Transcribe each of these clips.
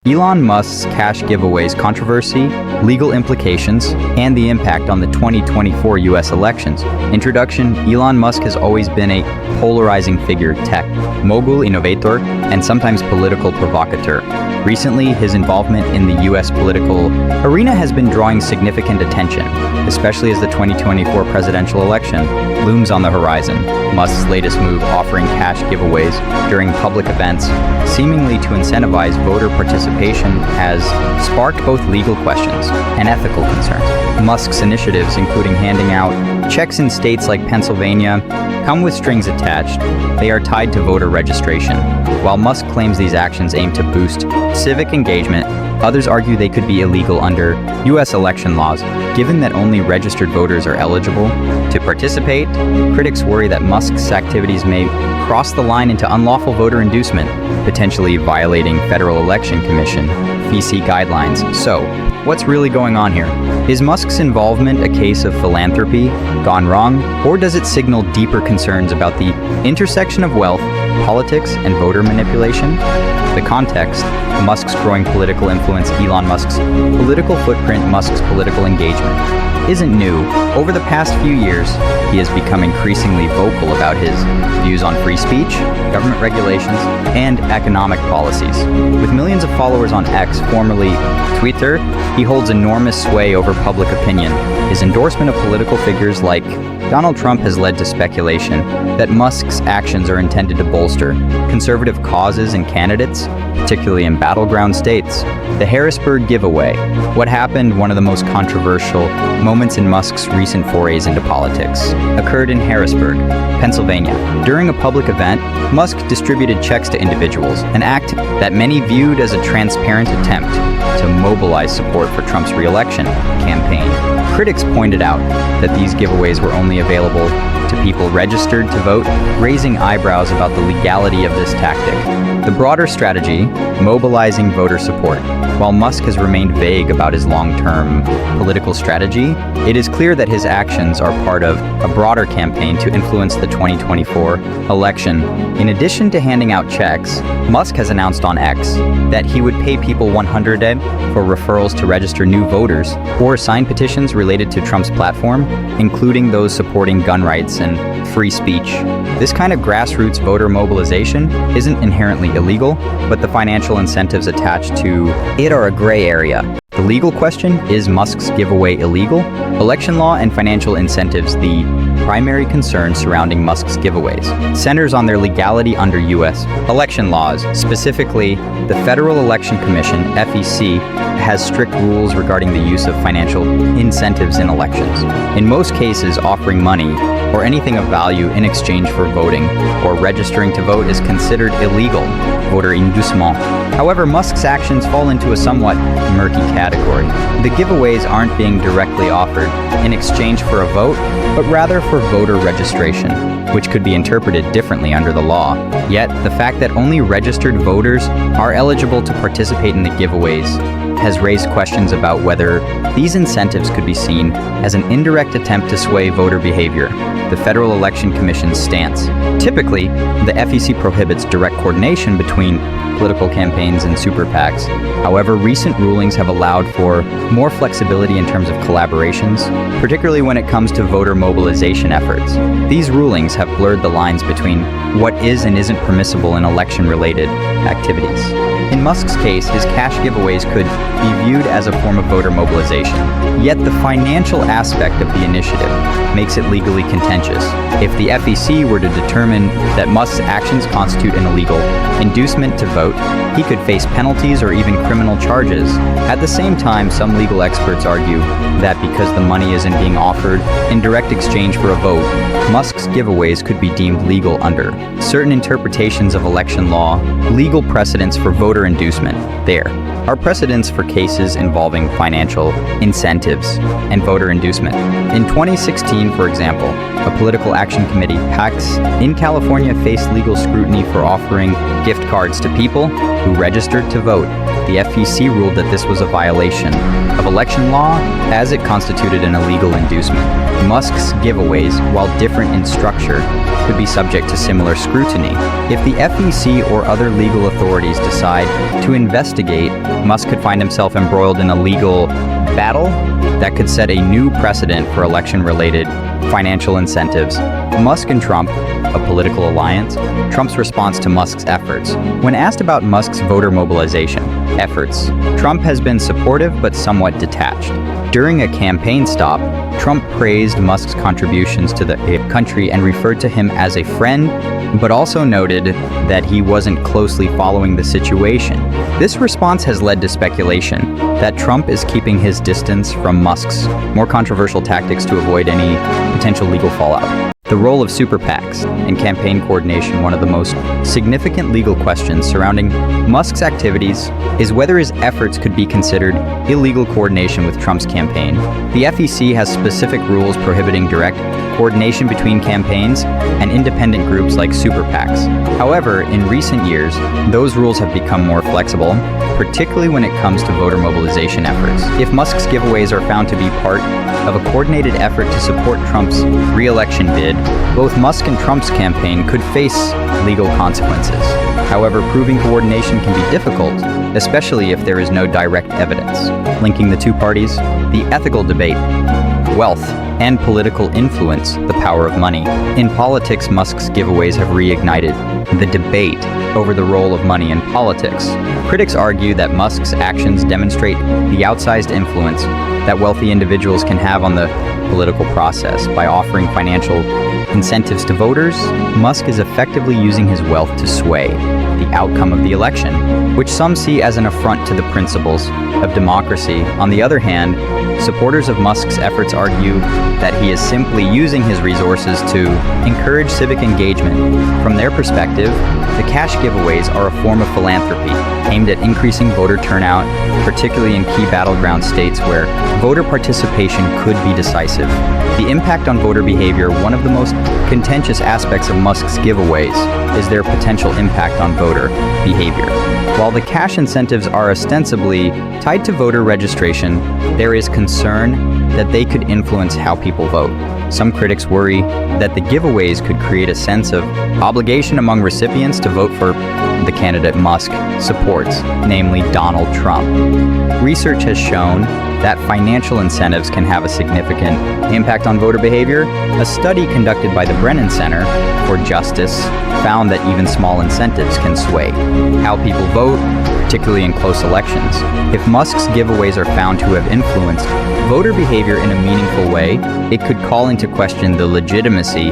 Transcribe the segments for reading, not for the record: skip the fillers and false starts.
Elon Musk's cash giveaways controversy, legal implications, and the impact on the 2024 U.S. elections. Introduction: Elon Musk has always been a polarizing figure, tech mogul, innovator, and sometimes political provocateur. Recently, his involvement in the U.S. political arena has been drawing significant attention, especially as the 2024 presidential election looms on the horizon. Musk's latest move, offering cash giveaways during public events, seemingly to incentivize voter participation, has sparked both legal questions and ethical concerns. Musk's initiatives, including handing out checks in states like Pennsylvania, come with strings attached. They are tied to voter registration. While Musk claims these actions aim to boost civic engagement, others argue they could be illegal under U.S. election laws, given that only registered voters are eligible to participate. Critics worry that Musk's activities may cross the line into unlawful voter inducement, potentially violating Federal Election Commission FEC guidelines. So, what's really going on here? Is Musk's involvement a case of philanthropy gone wrong, or does it signal deeper concerns about the intersection of wealth, politics, and voter manipulation? The context: Musk's growing political influence, Elon Musk's political footprint, Musk's political engagement isn't new. Over the past few years, he has become increasingly vocal about his views on free speech, government regulations, and economic policies. With millions of followers on X, formerly Twitter, he holds enormous sway over public opinion. His endorsement of political figures like Donald Trump has led to speculation that Musk's actions are intended to bolster conservative causes and candidates, particularly in battleground states. The Harrisburg giveaway. What happened, one of the most controversial moments in Musk's recent forays into politics, occurred in Harrisburg, Pennsylvania. During a public event, Musk distributed checks to individuals, an act that many viewed as a transparent attempt to mobilize support for Trump's re-election campaign. Critics pointed out that these giveaways were only available to people registered to vote, raising eyebrows about the legality of this tactic. The broader strategy: mobilizing voter support. While Musk has remained vague about his long-term political strategy, it is clear that his actions are part of a broader campaign to influence the 2024 election. In addition to handing out checks, Musk has announced on X that he would pay people $100 for referrals to register new voters or sign petitions related to Trump's platform, including those supporting gun rights and free speech. This kind of grassroots voter mobilization isn't inherently illegal, but the financial incentives attached to it are a gray area. The legal question: is Musk's giveaway illegal? Election law and financial incentives. The primary concern surrounding Musk's giveaways centers on their legality under U.S. election laws. Specifically, the Federal Election Commission, FEC, has strict rules regarding the use of financial incentives in elections. In most cases, offering money or anything of value in exchange for voting or registering to vote is considered illegal, voter inducement. However, Musk's actions fall into a somewhat murky category. The giveaways aren't being directly offered in exchange for a vote, but rather for voter registration, which could be interpreted differently under the law. Yet, the fact that only registered voters are eligible to participate in the giveaways has raised questions about whether these incentives could be seen as an indirect attempt to sway voter behavior. The Federal Election Commission's stance. Typically, the FEC prohibits direct coordination between political campaigns and super PACs. However, recent rulings have allowed for more flexibility in terms of collaborations, particularly when it comes to voter mobilization efforts. These rulings have blurred the lines between what is and isn't permissible in election-related activities. In Musk's case, his cash giveaways could be viewed as a form of voter mobilization. Yet the financial aspect of the initiative makes it legally contentious. If the FEC were to determine that Musk's actions constitute an illegal inducement to vote, he could face penalties or even criminal charges. At the same time, some legal experts argue that because the money isn't being offered in direct exchange for a vote, Musk's giveaways could be deemed legal under certain interpretations of election law. Legal precedents for voter inducement. There are precedents for cases involving financial incentives and voter inducement. In 2016, for example, a political action committee, PACs, in California faced legal scrutiny for offering gift cards to people who registered to vote. the FEC ruled that this was a violation of election law as it constituted an illegal inducement. Musk's giveaways, while different in structure, could be subject to similar scrutiny. If the FEC or other legal authorities decide to investigate, Musk could find himself embroiled in a legal battle that could set a new precedent for election-related financial incentives. Musk and Trump, a political alliance, Trump's response to Musk's efforts. When asked about Musk's voter mobilization efforts, Trump has been supportive but somewhat detached. During a campaign stop, Trump praised Musk's contributions to the country and referred to him as a friend, but also noted that he wasn't closely following the situation. This response has led to speculation that Trump is keeping his distance from Musk's more controversial tactics to avoid any potential legal fallout. The role of super PACs in campaign coordination, one of the most significant legal questions surrounding Musk's activities, is whether his efforts could be considered illegal coordination with Trump's campaign. The FEC has specific rules prohibiting direct coordination between campaigns and independent groups like super PACs. However, in recent years, those rules have become more flexible, particularly when it comes to voter mobilization efforts. If Musk's giveaways are found to be part of a coordinated effort to support Trump's re-election bid, both Musk and Trump's campaign could face legal consequences. However, proving coordination can be difficult, especially if there is no direct evidence linking the two parties. The ethical debate, wealth, and political influence, the power of money. In politics, Musk's giveaways have reignited the debate over the role of money in politics. Critics argue that Musk's actions demonstrate the outsized influence that wealthy individuals can have on the political process. By offering financial incentives to voters, Musk is effectively using his wealth to sway the outcome of the election, which some see as an affront to the principles of democracy. On the other hand, supporters of Musk's efforts argue that he is simply using his resources to encourage civic engagement. From their perspective, the cash giveaways are a form of philanthropy aimed at increasing voter turnout, particularly in key battleground states where voter participation could be decisive. The impact on voter behavior, one of the most contentious aspects of Musk's giveaways, is their potential impact on voter behavior. While the cash incentives are ostensibly tied to voter registration, there is concern that they could influence how people vote. Some critics worry that the giveaways could create a sense of obligation among recipients to vote for the candidate Musk supports, namely Donald Trump. Research has shown that financial incentives can have a significant impact on voter behavior. A study conducted by the Brennan Center for Justice found that even small incentives can sway how people vote, particularly in close elections. If Musk's giveaways are found to have influenced voter behavior in a meaningful way, it could call into question the legitimacy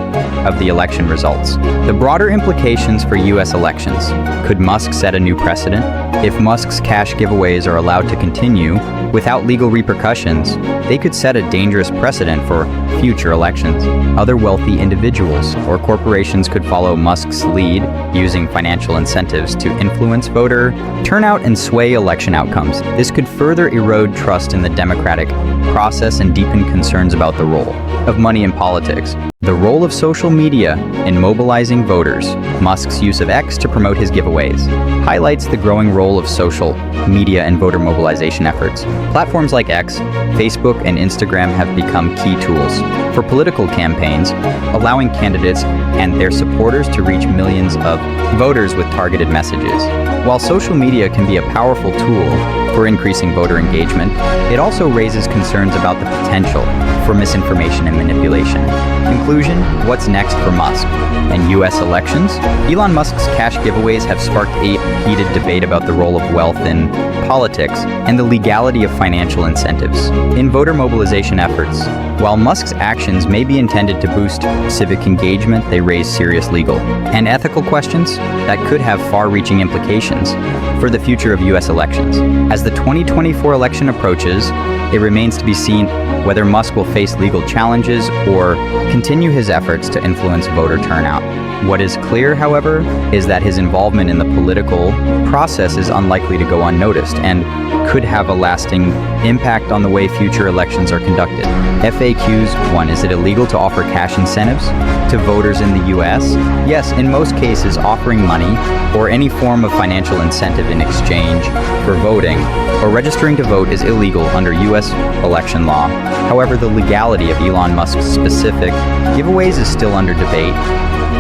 of the election results. The broader implications for U.S. elections. Could Musk set a new precedent? If Musk's cash giveaways are allowed to continue without legal repercussions, they could set a dangerous precedent for future elections. Other wealthy individuals or corporations could follow Musk's lead, using financial incentives to influence voter turnout and sway election outcomes. This could further erode trust in the democratic process and deepen concerns about the role of money in politics. The role of social media in mobilizing voters. Musk's use of X to promote his giveaways highlights the growing role of social media in voter mobilization efforts. Platforms like X, Facebook, and Instagram have become key tools for political campaigns, allowing candidates and their supporters to reach millions of voters with targeted messages. While social media can be a powerful tool for increasing voter engagement, it also raises concerns about the potential for misinformation and manipulation. Conclusion: what's next for Musk and U.S. elections? Elon Musk's cash giveaways have sparked a heated debate about the role of wealth in politics and the legality of financial incentives in voter mobilization efforts. While Musk's actions may be intended to boost civic engagement, they raise serious legal and ethical questions that could have far-reaching implications for the future of U.S. elections. As the 2024 election approaches, it remains to be seen whether Musk will face legal challenges or continue his efforts to influence voter turnout. What is clear, however, is that his involvement in the political process is unlikely to go unnoticed and could have a lasting impact on the way future elections are conducted. FAQs 1. Is it illegal to offer cash incentives to voters in the U.S.? Yes, in most cases, offering money or any form of financial incentive in exchange for voting or registering to vote is illegal under U.S. election law. However, the legality of Elon Musk's specific giveaways is still under debate.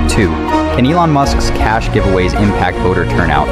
2. Can Elon Musk's cash giveaways impact voter turnout?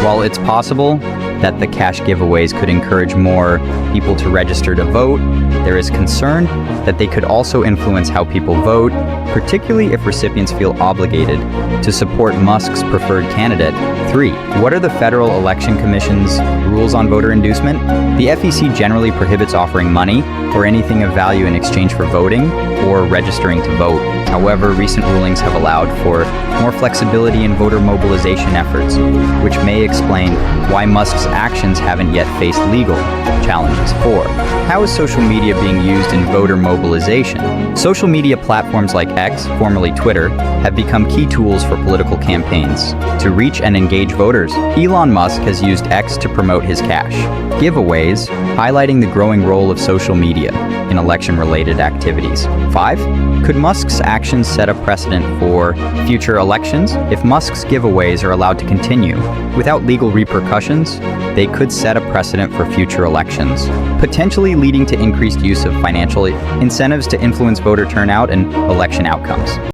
While it's possible that the cash giveaways could encourage more people to register to vote, there is concern that they could also influence how people vote, particularly if recipients feel obligated to support Musk's preferred candidate. 3. What are the Federal Election Commission's rules on voter inducement? The FEC generally prohibits offering money or anything of value in exchange for voting or registering to vote. However, recent rulings have allowed for more flexibility in voter mobilization efforts, which may explain why Musk's actions haven't yet faced legal challenges. 4. How is social media being used in voter mobilization? Social media platforms like X, formerly Twitter, have become key tools for political campaigns to reach and engage voters. Elon Musk has used X to promote his cash giveaways, highlighting the growing role of social media in election-related activities. 5. Could Musk's actions set a precedent for future elections? If Musk's giveaways are allowed to continue without legal repercussions, they could set a precedent for future elections, potentially leading to increased use of financial incentives to influence voter turnout and election outcomes.